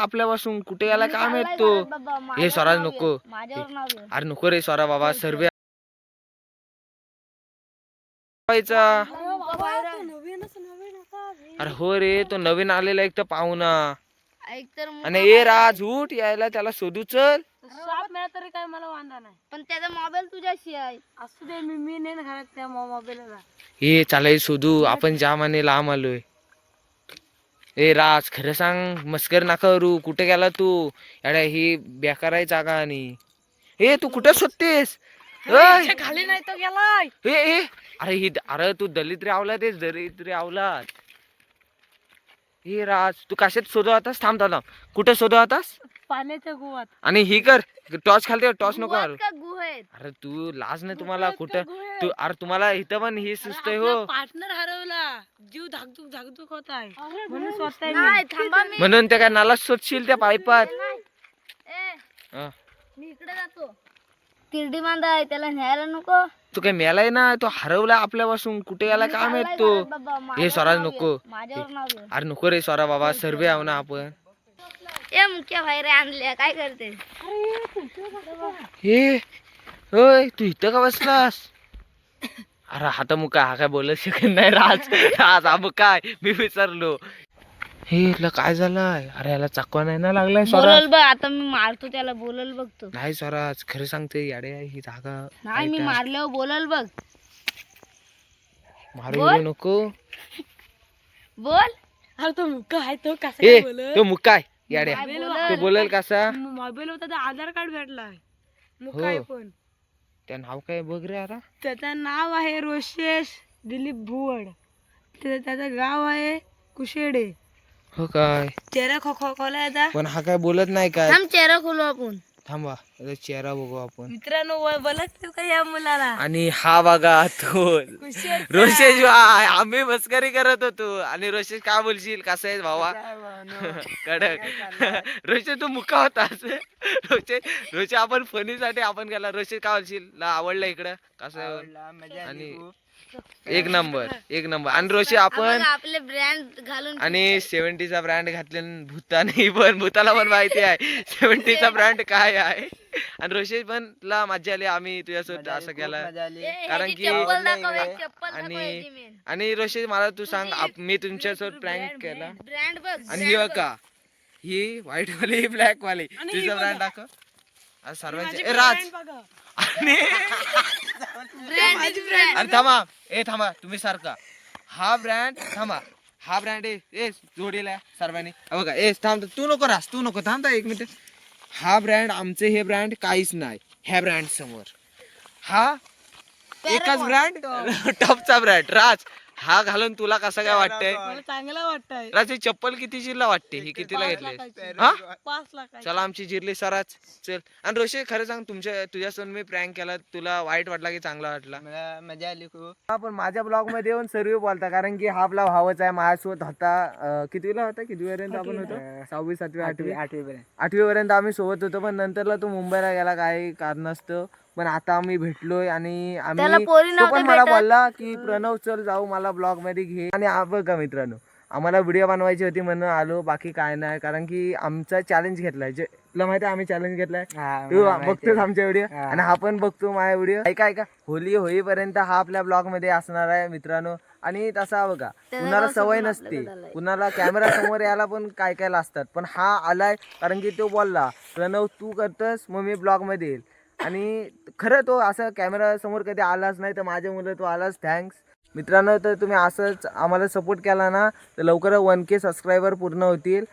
आपल्यापासून कुठे गेला काय माहित तो. हे स्वराज नको, अरे नको रे स्वरा बाबा, सर्व अरे हो रे, तो नवीन आलेला एक तर पाहुणा. आणि ए राज उठ, यायला त्याला शोधू चल. साप मिळाला तरी काय मला वांधा नाही, पण त्याचा मोबाईल तुझ्याशी आहे. असू दे, मी नाही ना घरात त्या मोबाईलला. हे चालाय शोधू, आपण जाम आणि लांब आलोय. ए राज खरं सांग, मस्कर नका करू, कुठे गेला तू? अरे ही बेकार आहे जागा. आणि ए तू कुठे शोधतेस? खाली नाही तो गेलाय. अरे ही, अरे तू दलित रे आवला, तेच दलित रे आवलात. हे राज तू कशात शोधत होतास? थांब थांब, कुठे शोधत होतास? पाण्याच्या गुवात. आणि ही कर, टॉर्च खालते, टॉर्च नको मारू. का गुहेत? अरे तू लाज नाही तुम्हाला कुठं तू? अरे तुम्हाला इथं पण हे सुचतंय हो. पार्टनर हरवला, जीव धाकधूक धाकधूक होत आहे, म्हणून स्वतः नाही थांबा, मी म्हणून त्या काय नाला शोधशील त्या पाईपात? ए, मी इकडे जातो. तिरडी बांधा आहे, त्याला न्यायला नको. तू काय मेलाय ना, तो हरवला आपल्यापासून, कुठे गेला काय माहित तो. हे स्वराज नको, माझ्यावर नाव घे. अरे नको रे स्वरा बाबा, सर्व आहो ना आपण. ए मुख्य बाहेर आणल्या, काय करते? हे होय, तू इथं का बसलास? अरे हाता मुका, हा काय बोलत शकत नाही राज. राज हा काय, मी विचारलो. हे इथलं काय झालंय? अरे याला चकवा नाही ना लागलाय स्वराज? बोलल बघ, आता मी मारतो त्याला, बोलल बघतो. नाही स्वराज, खरं सांगते याडे ही जागा नाही, मी मारल्यावर बोलल बघ. मारू नको. बोल. अरे तो मुक्का आहे, तो कसा ए बोलत? तो मुकाय याड्या, तो बोलेल कसा? मोबाईल होता, तर आधार कार्ड भेटलाय. मुक्का आहे पण त्या नाव काय बघ रे. अरे त्याचं नाव आहे रोशेश दिलीप भुवड. त्याचं गाव आहे कुशेडे. हो काय, चेहरा खोलायचा. पण हा काय बोलत नाही काय? थांब, चेहरा खोलू आपण. थांबा, त्याचा चेहरा बघू आपण. मित्रांनो, बोलत का या मुलाला? आणि हा बघा तो रोशेश भाई, आम्ही मस्करी करत होतो. आणि रोशेश काय बोलशील, कसं आहे भावा? कडक. रोशेश तू मुका होतास. रोशेश आपण फनीसाठी आपण गेला. रोशेश काय बोलशील, आवडलं इकडं कसं आहे? आणि एक नंबर, एक नंबर. आणि रोशेश आपण आपले ब्रँड घालून आणि 70चा ब्रँड घातले. भूताने पण, भूताला पण माहिती आहे 70चा ब्रँड काय आहे. आणि रोशेश पण ला मजा आली, आम्ही तुझ्यासोबत असं केला. कारण की आणि रोशेश मला तू सांग, मी तुमच्यासोबत प्रँक केला. ब्रँड बघ. आणि ही बघा, ही व्हाईट वाली, ही ब्लॅक वाली, तुझा ब्रँड दाखव. सर्वांचे राज. आणि थांबा, थांबा तुम्ही सारखा. हा ब्रँड थांबा, हा ब्रँड ए जोडीला सर्वांनी बघा. थांब, तू नको रास, तू नको थांबता एक मिनिट. हा ब्रँड, आमचे हे ब्रँड काहीच नाही ह्या ब्रँड समोर. हा एकच ब्रँड, टॉपचा ब्रँड. राज हा घालून तुला कसं काय वाटतंय? मला चांगला वाटतंय. राज ही चप्पल किती जिरला वाटते? ही कितीला घेतली? हा 5 लाख. चला आमची जिरली सराच. चल. आणि रोशे खरं सांग, तुझ्यासोबत मी प्रँक केला, तुला वाईट वाटला की चांगला वाटला? मला मजा आली खूप. आपण माझ्या ब्लॉग मध्ये येऊन सर्व बोलता, कारण की हा आपला भावच आहे. माझ्यासोबत होता. कितवीला होता? कितवीपर्यंत आपण होतो? 6वी 7वी 8वी 8वी पर्यंत आम्ही सोबत होतो. पण नंतरला तो मुंबईला गेला काही कारणास्तव. पण आता आम्ही भेटलोय. आणि आम्ही तो पण मला बोलला की प्रणव चल जाऊ, मला ब्लॉग मध्ये घे. आणि बघा मित्रांनो, आम्हाला व्हिडिओ बनवायची होती म्हणून आलो, बाकी काय नाही. कारण की आमचा चॅलेंज घेतलाय, जे तुला माहिती आहे आम्ही चॅलेंज घेतलाय. तू बघतोस आमच्या व्हिडिओ आणि हा पण बघतो माझ्या व्हिडिओ. ऐका होली होईपर्यंत हा आपल्या ब्लॉग मध्ये असणार आहे मित्रांनो. आणि तसा बघा, कुणाला सवय नसते, कुणाला कॅमेरा समोर यायला पण काय काय लागतात. पण हा आलाय कारण की तो बोलला प्रणव तू करतस, मग मी ब्लॉग मध्ये येईल. आणि खरं तो असं कॅमेरा समोर कधी आलाच नाही, तर माझ्या मुलं तो आलाच. थँक्स मित्रांनो. तर तुम्ही असंच आम्हाला सपोर्ट केला ना, तर लवकर 1K सबस्क्रायबर पूर्ण होतील.